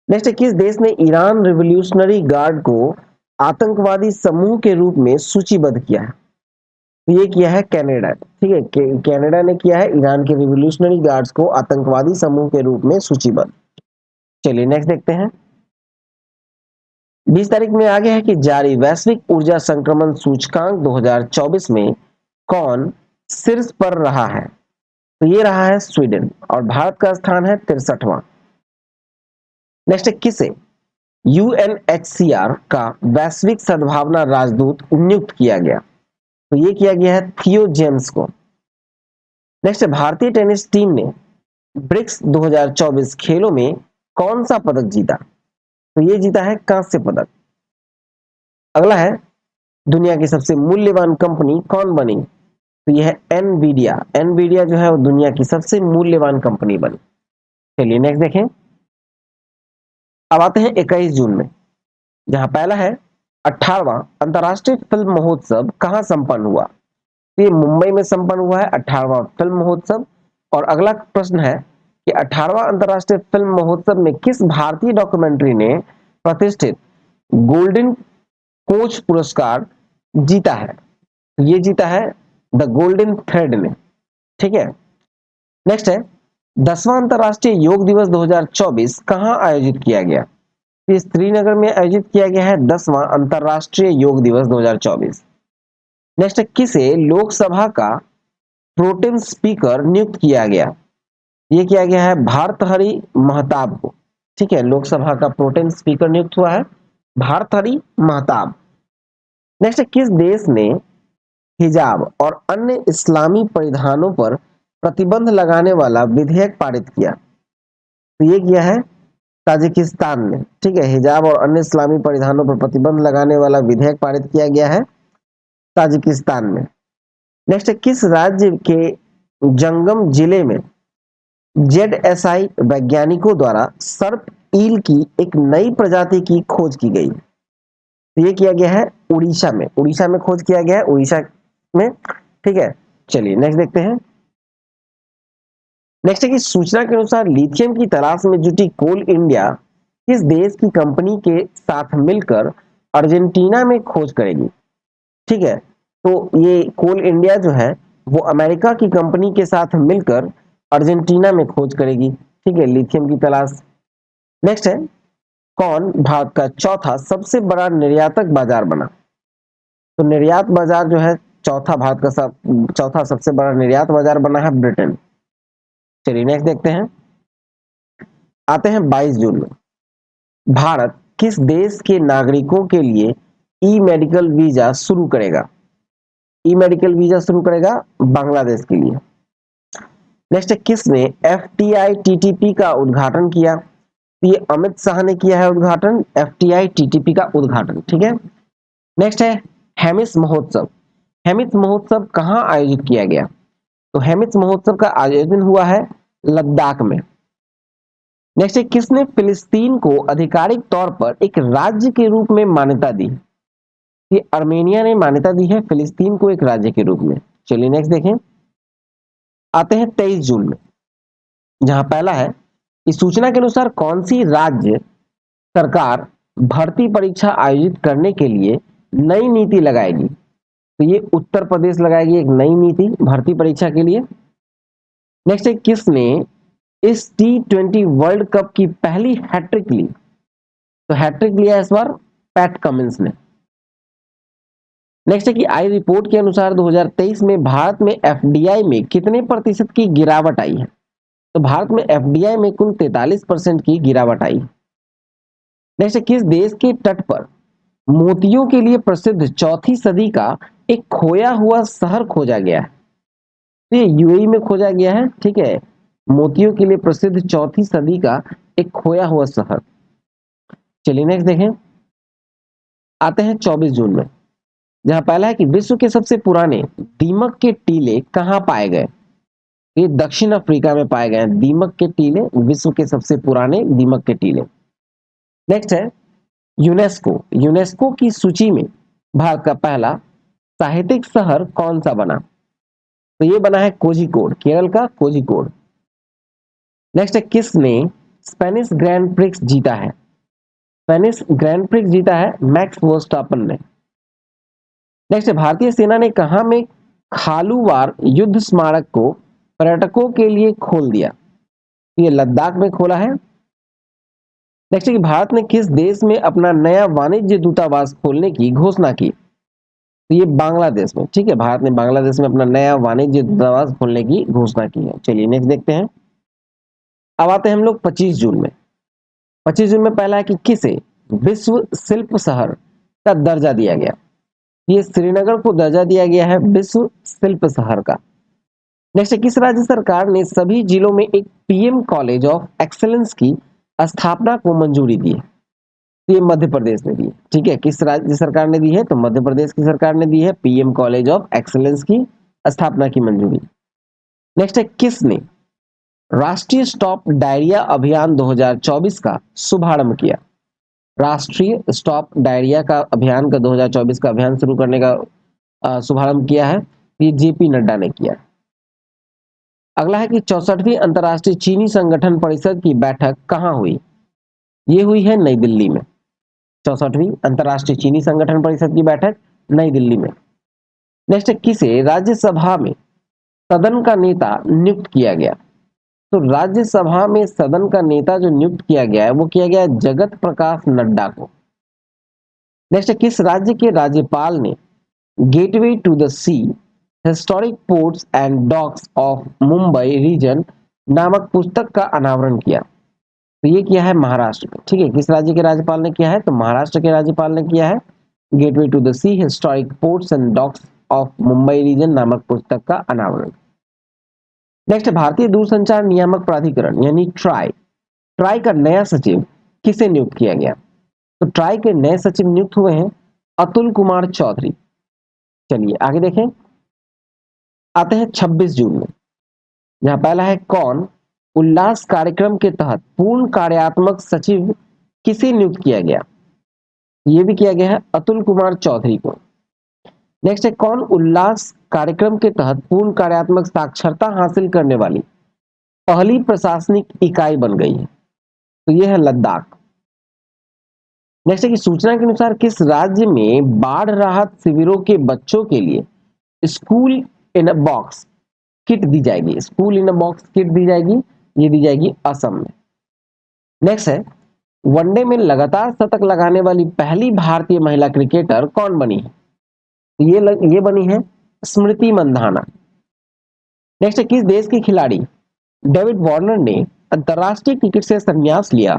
Speaker 1: नेक्स्ट, किस देश ने ईरान रिवोल्यूशनरी गार्ड को आतंकवादी समूह के रूप में सूचीबद्ध किया है? तो ये किया है कनाडा, ठीक है, कनाडा ने किया है ईरान के रिवोल्यूशनरी गार्ड्स को आतंकवादी समूह के रूप में सूचीबद्ध। चलिए नेक्स्ट देखते हैं। 20 तारीख में आ गया है कि जारी वैश्विक ऊर्जा संक्रमण सूचकांक 2024 में कौन शीर्ष पर रहा है? तो ये रहा है स्वीडन और भारत का स्थान है 63वां। नेक्स्ट, किसे यूएनएचसीआर का वैश्विक सद्भावना राजदूत नियुक्त किया गया? तो ये किया गया है थियो जेम्स को। नेक्स्ट, भारतीय टेनिस टीम ने ब्रिक्स 2024 खेलों में कौन सा पदक जीता? तो ये जीता है कांस्य पदक। अगला है दुनिया की सबसे मूल्यवान कंपनी कौन बनी? तो यह है एनवीडिया। एनवीडिया जो है वो दुनिया की सबसे मूल्यवान कंपनी बनी। चलिए नेक्स्ट देखें। अब आते हैं 21 जून में, जहां पहला है 18वां अंतर्राष्ट्रीय फिल्म महोत्सव कहां संपन्न हुआ? तो ये मुंबई में संपन्न हुआ है 18वां फिल्म महोत्सव। और अगला प्रश्न है कि 18वां अंतर्राष्ट्रीय फिल्म महोत्सव में किस भारतीय डॉक्यूमेंट्री ने प्रतिष्ठित गोल्डन कोच पुरस्कार जीता है? ये जीता है द गोल्डन थ्रेड ने, ठीक है। नेक्स्ट है 10वां अंतर्राष्ट्रीय योग दिवस 2024 कहां आयोजित किया गया? ये श्रीनगर में आयोजित किया गया है 10वां अंतर्राष्ट्रीय योग दिवस 2024। नेक्स्ट है किसे लोकसभा का प्रोटेम स्पीकर नियुक्त किया गया? ये किया गया है भारतहरि महताब को, ठीक है, लोकसभा का प्रोटेम स्पीकर नियुक्त हुआ है भारतहरि महताब। नेक्स्ट है किस देश ने हिजाब और अन्य इस्लामी परिधानों पर प्रतिबंध लगाने वाला विधेयक पारित किया? तो ये किया है ताजिकिस्तान ने, ठीक है, हिजाब और अन्य इस्लामी परिधानों पर प्रतिबंध लगाने वाला विधेयक पारित किया गया है ताजिकिस्तान में। नेक्स्ट है किस राज्य के जंगम जिले में जेडएसआई वैज्ञानिकों द्वारा सर्प ईल की एक नई प्रजाति की खोज की गई? तो ये किया गया है उड़ीसा में, उड़ीसा में खोज किया गया है उड़ीसा में, ठीक है। चलिए नेक्स्ट देखते हैं। नेक्स्ट है कि सूचना के अनुसार लिथियम की तलाश में जुटी कोल इंडिया किस देश की कंपनी के साथ मिलकर अर्जेंटीना में खोज करेगी? ठीक है, तो ये कोल इंडिया जो है वो अमेरिका की कंपनी के साथ मिलकर अर्जेंटीना में खोज करेगी, ठीक है, लिथियम की तलाश। नेक्स्ट है कौन भारत का चौथा सबसे बड़ा निर्यातक बाजार बना? तो निर्यात बाजार जो है चौथा, भारत का चौथा सबसे बड़ा निर्यात बाजार बना है ब्रिटेन। चलिए नेक्स्ट देखते हैं। आते हैं 22 जून में, भारत किस देश के नागरिकों के लिए ई मेडिकल वीजा शुरू करेगा? ई मेडिकल वीजा शुरू करेगा बांग्लादेश के लिए। नेक्स्ट, किसने एफटीआई टीटीपी का उद्घाटन किया? ये अमित शाह ने किया है उद्घाटन, एफटीआई टीटीपी का उद्घाटन, ठीक है। नेक्स्ट है हेमिस महोत्सव। हेमिस महोत्सव कहां आयोजित किया गया? तो हेमिस महोत्सव का आयोजन हुआ है लद्दाख में। नेक्स्ट है किसने फिलिस्तीन को आधिकारिक तौर पर एक राज्य के रूप में मान्यता दी? ये अर्मेनिया ने मान्यता दी है फिलिस्तीन को एक राज्य के रूप में। चलिए नेक्स्ट देखें। आते हैं 23 जून में, जहां पहला है इस सूचना के अनुसार कौन सी राज्य सरकार भर्ती परीक्षा आयोजित करने के लिए नई नीति लगाएगी? तो ये उत्तर प्रदेश लगाएगी एक नई नीति भर्ती परीक्षा के लिए। नेक्स्ट है किसने इस T20 वर्ल्ड कप की पहली हैट्रिक ली? तो हैट्रिक लिया इस बार पैट कमिंस ने। नेक्स्ट है कि आई रिपोर्ट के अनुसार 2023 में भारत में एफडीआई में कितने प्रतिशत की गिरावट आई है? तो भारत में एफडीआई में कुल 43% की गिरावट आई। नेक्स्ट है किस देश के तट पर मोतियों के लिए प्रसिद्ध चौथी सदी का एक खोया हुआ शहर खोजा गया है? तो ये यूएई में खोजा गया है, ठीक है, मोतियों के लिए प्रसिद्ध चौथी सदी का एक खोया हुआ शहर। चलिए नेक्स्ट देखें, आते हैं 24 जून में, जहां पहला है कि विश्व के सबसे पुराने दीमक के टीले कहां पाए गए। ये दक्षिण अफ्रीका में पाए गए हैं दीमक के टीले, विश्व के सबसे पुराने दीमक के टीले। नेक्स्ट है यूनेस्को, यूनेस्को की सूची में भारत का पहला साहित्यिक शहर कौन सा बना। तो ये बना है कोझिकोड, केरल का कोझिकोड। नेक्स्ट है किसने स्पेनिश ग्रैंड प्रिक्स जीता है। स्पेनिश ग्रैंड प्रिक्स जीता है मैक्स वर्स्टापन ने। नेक्स्ट है भारतीय सेना ने कहां में खालूवार युद्ध स्मारक को पर्यटकों के लिए खोल दिया। ये लद्दाख में खोला है। नेक्स्ट है कि भारत ने किस देश में अपना नया वाणिज्य दूतावास खोलने की घोषणा की। तो ये बांग्लादेश में, ठीक है, भारत ने बांग्लादेश में अपना नया वाणिज्य दूतावास खोलने की घोषणा की है। चलिए नेक्स्ट देखते हैं। अब आते हैं हम लोग 25 जून में। 25 जून में पहला है कि किसे विश्व शिल्प शहर का दर्जा दिया गया। ये श्रीनगर को दर्जा दिया गया है विश्व शिल्प शहर का। नेक्स्ट है किस राज्य सरकार ने सभी जिलों में एक पीएम कॉलेज ऑफ एक्सीलेंस की स्थापना को मंजूरी दी है। ये मध्य प्रदेश ने दी है, ठीक है, किस राज्य सरकार ने दी है, तो मध्य प्रदेश की सरकार ने दी है पीएम कॉलेज ऑफ एक्सीलेंस की स्थापना की मंजूरी। नेक्स्ट है किसने राष्ट्रीय स्टॉप डायरिया अभियान 2024 का शुभारंभ किया। राष्ट्रीय स्टॉप डायरिया का अभियान का 2024 का अभियान शुरू करने का शुभारंभ किया है, ये जेपी नड्डा ने किया। अगला है कि 64वीं अंतर्राष्ट्रीय चीनी संगठन परिषद की बैठक कहां हुई। ये हुई है नई दिल्ली में। 64वीं अंतर्राष्ट्रीय चीनी संगठन परिषद की बैठक नई दिल्ली में। नेक्स्ट है किसे राज्यसभा में सदन का नेता नियुक्त किया गया। तो राज्यसभा में सदन का नेता जो नियुक्त किया गया है वो किया गया है जगत प्रकाश नड्डा को। नेक्स्ट है किस राज्य के राज्यपाल ने gateway to the sea historic ports and docks of Mumbai region नामक पुस्तक का अनावरण किया। तो ये किया है महाराष्ट्र में, ठीक है, किस राज्य के राज्यपाल ने किया है, तो महाराष्ट्र के राज्यपाल ने किया है gateway to the sea historic ports and docks of Mumbai region नामक पुस्तक का अनावरण। नेक्स्ट भारतीय दूरसंचार नियामक प्राधिकरण यानी ट्राई, ट्राई का नया सचिव किसे नियुक्त किया गया। तो ट्राई के नए सचिव नियुक्त हुए हैं अतुल कुमार चौधरी। चलिए आगे देखें, आते हैं 26 जून में, जहां पहला है कौन उल्लास कार्यक्रम के तहत पूर्ण कार्यात्मक सचिव किसे नियुक्त किया गया। यह भी किया गया है अतुल कुमार चौधरी को। नेक्स्ट है कौन उल्लास कार्यक्रम के तहत पूर्ण कार्यात्मक साक्षरता हासिल करने वाली पहली प्रशासनिक इकाई बन गई है। तो यह है लद्दाख। नेक्स्ट है कि सूचना के अनुसार किस राज्य में बाढ़ राहत शिविरों के बच्चों के लिए school in a box kit दी जाएगी। School in a box kit दी जाएगी, ये दी जाएगी असम में। नेक्स्ट है वनडे में लगातार शतक लगाने वाली पहली भारतीय महिला क्रिकेटर कौन बनी है। ये बनी है स्मृति मंधाना। नेक्स्ट है किस देश के खिलाड़ी डेविड वार्नर ने अंतरराष्ट्रीय क्रिकेट से संन्यास लिया।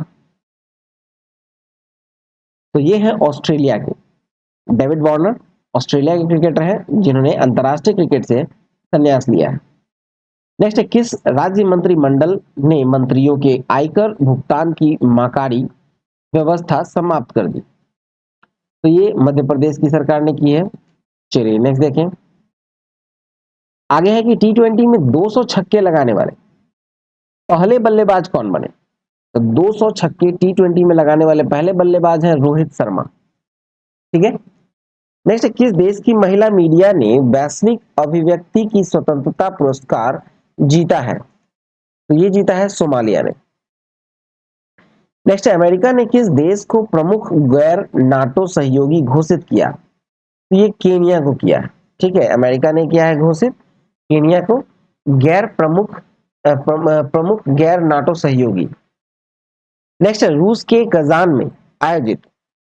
Speaker 1: तो ये है ऑस्ट्रेलिया के डेविड वार्नर, ऑस्ट्रेलिया के क्रिकेटर हैं जिन्होंने अंतरराष्ट्रीय क्रिकेट से संन्यास लिया है। नेक्स्ट है किस राज्य मंत्रिमंडल ने मंत्रियों के आयकर भुगतान की माकारी व्यवस्था समाप्त कर दी। तो ये मध्य प्रदेश की सरकार ने की है। चलिए नेक्स्ट देखें, आगे है कि टी20 में 200 छक्के लगाने वाले पहले बल्लेबाज कौन बने। तो 200 छक्के टी20 में लगाने वाले पहले बल्लेबाज हैं रोहित शर्मा, ठीक है। नेक्स्ट, किस देश की महिला मीडिया ने वैश्विक अभिव्यक्ति की स्वतंत्रता पुरस्कार जीता है। तो ये जीता है सोमालिया ने। नेक्स्ट, अमेरिका ने किस देश को प्रमुख गैर नाटो सहयोगी घोषित किया। तो ये केनिया को किया है, ठीक है, अमेरिका ने किया है घोषित केनिया को गैर प्रमुख गैर नाटो सहयोगी। नेक्स्ट, रूस के कजान में आयोजित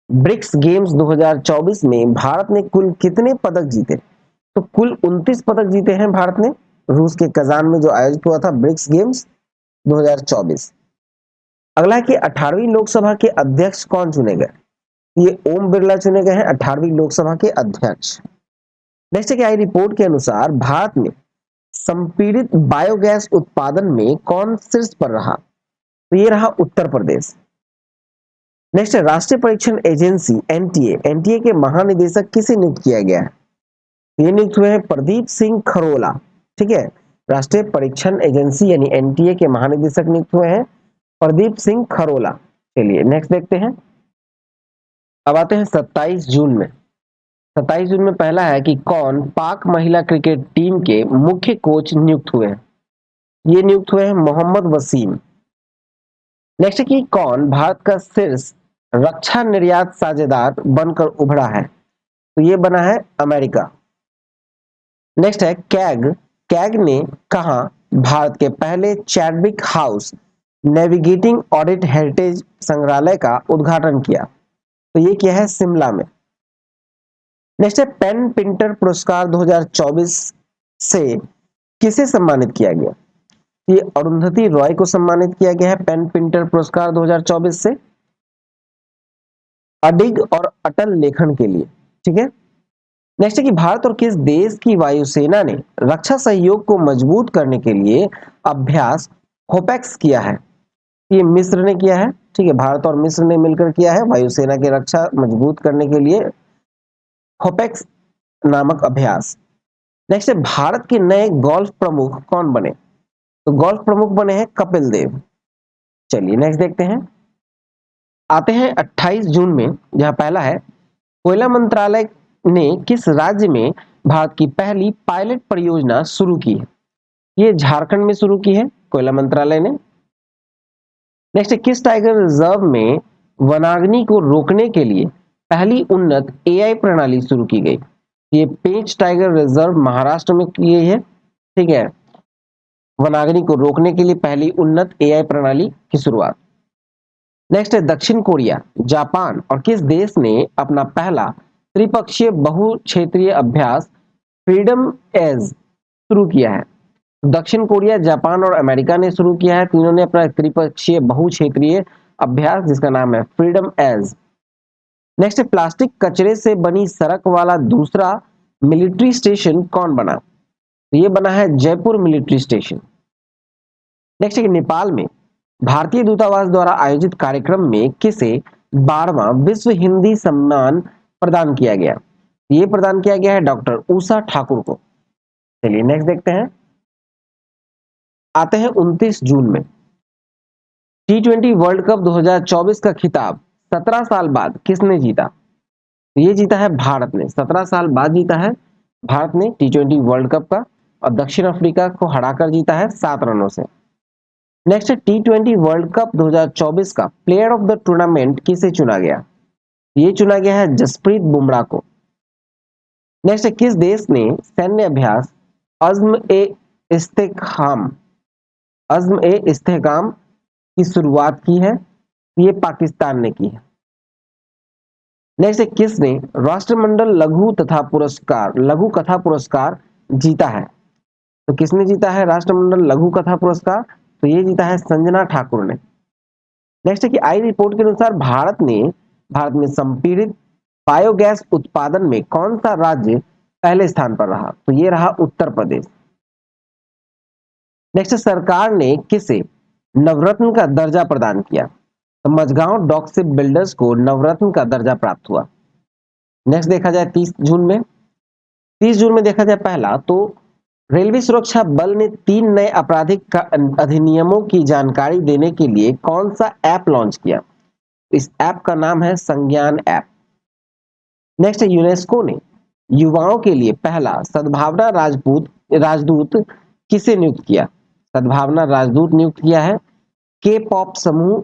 Speaker 1: ब्रिक्स गेम्स 2024 में भारत ने कुल कितने पदक जीते। तो कुल 29 पदक जीते हैं भारत ने रूस के कजान में जो आयोजित हुआ था ब्रिक्स गेम्स 2024। अगला कि 18वीं लोकसभा के अध्यक्ष कौन चुने गए। ये ओम बिरला चुने गए हैं 18वीं लोकसभा के अध्यक्ष। नेक्स्ट है कि आई रिपोर्ट के अनुसार भारत में संपीड़ित बायोगैस उत्पादन में कौन शीर्ष पर रहा? तो ये रहा उत्तर प्रदेश। नेक्स्ट है राष्ट्रीय परीक्षण एजेंसी एनटीए, एनटीए के महानिदेशक किसे नियुक्त किया गया है? ये नियुक्त हुए हैं प्रदीप सिंह खरोला। ठीक है, राष्ट्रीय परीक्षण एजेंसी यानी एनटीए के महानिदेशक नियुक्त हुए हैं प्रदीप सिंह खरोला। चलिए नेक्स्ट देखते हैं। अब आते हैं 27 जून में। 27 जून में पहला है कि कौन पाक महिला क्रिकेट टीम के मुख्य कोच नियुक्त हुए हैं? ये नियुक्त हुए हैं मोहम्मद वसीम। नेक्स्ट है कि कौन भारत का शीर्ष रक्षा निर्यात साझेदार बनकर उभरा है? तो ये बना है अमेरिका। नेक्स्ट है कैग, कैग ने कहा भारत के पहले Chadwick house navigating audit heritage संग्रहालय का उद्घाटन किया? तो ये क्या है? शिमला में। नेक्स्ट है पेन पिंटर पुरस्कार 2024 से किसे सम्मानित किया गया? ये अरुंधति रॉय को सम्मानित किया गया है पेन पिंटर पुरस्कार 2024 से अडिग और अटल लेखन के लिए। ठीक है, नेक्स्ट है कि भारत और किस देश की वायुसेना ने रक्षा सहयोग को मजबूत करने के लिए अभ्यास होपेक्स किया है? ये मिस्र ने किया है। ठीक है, भारत और मिस्र ने मिलकर किया है वायुसेना की रक्षा मजबूत करने के लिए होपेक्स नामक अभ्यास। नेक्स्ट है भारत के नए गोल्फ प्रमुख कौन बने? तो गोल्फ प्रमुख बने हैं कपिल देव। चलिए नेक्स्ट देखते हैं। आते हैं 28 जून में, जहां पहला है कोयला मंत्रालय ने किस राज्य में भारत की पहली पायलट परियोजना शुरू की है? ये झारखंड में शुरू की है कोयला मंत्रालय ने। नेक्स्ट है किस टाइगर रिजर्व में वनाग्नि को रोकने के लिए पहली उन्नत एआई प्रणाली शुरू की गई? ये पेंच टाइगर रिजर्व महाराष्ट्र में की गई है। ठीक है, वनाग्नि को रोकने के लिए पहली उन्नत एआई प्रणाली की शुरुआत। नेक्स्ट है दक्षिण कोरिया, जापान और किस देश ने अपना पहला त्रिपक्षीय बहु क्षेत्रीय अभ्यास फ्रीडम एज शुरू किया है? दक्षिण कोरिया, जापान और अमेरिका ने शुरू किया है। तीनों ने अपना त्रिपक्षीय बहु क्षेत्रीय अभ्यास जिसका नाम है फ्रीडम एज। नेक्स्ट है प्लास्टिक कचरे से बनी सड़क वाला दूसरा मिलिट्री स्टेशन कौन बना? तो ये बना है जयपुर मिलिट्री स्टेशन। नेक्स्ट है नेपाल में भारतीय दूतावास द्वारा आयोजित कार्यक्रम में किसे 12वां विश्व हिंदी सम्मान प्रदान किया गया? ये प्रदान किया गया है डॉक्टर उषा ठाकुर को। चलिए नेक्स्ट देखते हैं। आते हैं 29 जून में। T20 वर्ल्ड कप 2024 का खिताब 17 साल बाद किसने जीता? ये जीता है भारत ने। 17 साल बाद जीता है भारत ने T20 वर्ल्ड कप का, और दक्षिण अफ्रीका को हराकर जीता है 7 रनों से। नेक्स्ट है T20 वर्ल्ड कप 2024 का प्लेयर ऑफ द टूर्नामेंट किसे चुना गया? ये चुना गया है जसप्रीत बुमराह को। नेक्स्ट है किस देश ने सैन्य अभ्यास अज़्म ए इस्तेकाम, अज़्म ए इस्तेकाम की शुरुआत की है? ये पाकिस्तान ने की है। नेक्स्ट है किसने राष्ट्रमंडल लघु कथा पुरस्कार जीता है? तो किसने जीता है राष्ट्रमंडल लघु कथा पुरस्कार? तो ये जीता है संजना ठाकुर ने। नेक्स्ट है कि आई रिपोर्ट के अनुसार भारत में संपीड़ित बायोगैस उत्पादन में कौन सा राज्य पहले स्थान पर रहा? तो ये रहा उत्तर प्रदेश। नेक्स्ट सरकार ने किसे नवरत्न का दर्जा प्रदान किया? तो मझगांव डॉकशिप बिल्डर्स को नवरत्न का दर्जा प्राप्त हुआ। नेक्स्ट देखा जाए 30 जून में। 30 जून में देखा जाए पहला तो रेलवे सुरक्षा बल ने 3 नए आपराधिक अधिनियमों की जानकारी देने के लिए कौन सा ऐप लॉन्च किया? इस ऐप का नाम है संज्ञान ऐप। नेक्स्ट है यूनेस्को ने युवाओं के लिए पहला सद्भावना राजदूत किसे नियुक्त किया? सद्भावना राजदूत नियुक्त किया है के पॉप समूह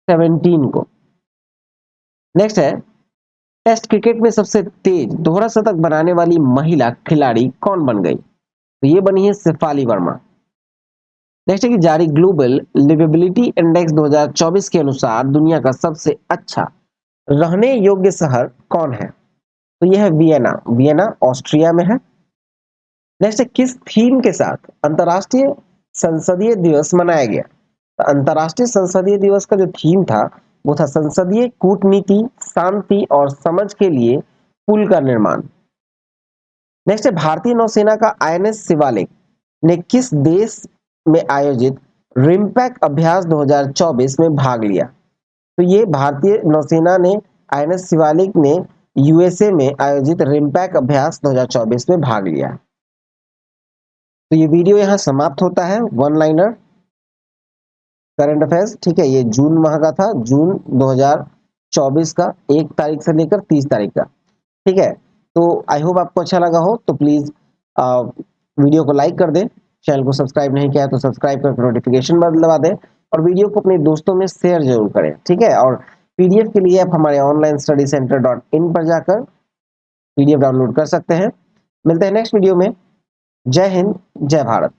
Speaker 1: 17 को। नेक्स्ट है टेस्ट क्रिकेट में सबसे तेज दोहरा शतक बनाने वाली महिला खिलाड़ी कौन बन गई? तो ये बनी है शेफाली वर्मा। नेक्स्ट है कि जारी ग्लोबल लिवेबिलिटी इंडेक्स 2024 के अनुसार दुनिया का सबसे अच्छा रहने योग्य शहर कौन है? तो यह है वियना, वियना ऑस्ट्रिया में है। नेक्स्ट है किस थीम के साथ अंतरराष्ट्रीय संसदीय दिवस मनाया गया? तो अंतरराष्ट्रीय संसदीय दिवस का जो थीम था वो था संसदीय कूटनीति, शांति और समझ के लिए पुल का निर्माण। नेक्स्ट है भारतीय नौसेना का आईएनएस शिवालिक ने किस देश में आयोजित रिम्पैक अभ्यास 2024 में भाग लिया? तो ये भारतीय नौसेना ने आईएनएस शिवालिक ने यूएसए में आयोजित रिम्पैक अभ्यास 2024 में भाग लिया। तो ये वीडियो यहाँ समाप्त होता है। वन लाइनर करंट अफेयर्स, ठीक है, ये जून माह का था, जून 2024 का 1 तारीख से लेकर 30 तारीख का, ठीक है। तो आई होप आपको अच्छा लगा हो, तो प्लीज वीडियो को लाइक कर दें, चैनल को सब्सक्राइब नहीं किया है तो सब्सक्राइब करके नोटिफिकेशन बेल दबा दें और वीडियो को अपने दोस्तों में शेयर जरूर करें, ठीक है। और पीडीएफ के लिए आप हमारे ऑनलाइन स्टडी सेंटर .in पर जाकर पीडीएफ डाउनलोड कर सकते हैं। मिलते हैं नेक्स्ट वीडियो में। जय हिंद, जय भारत।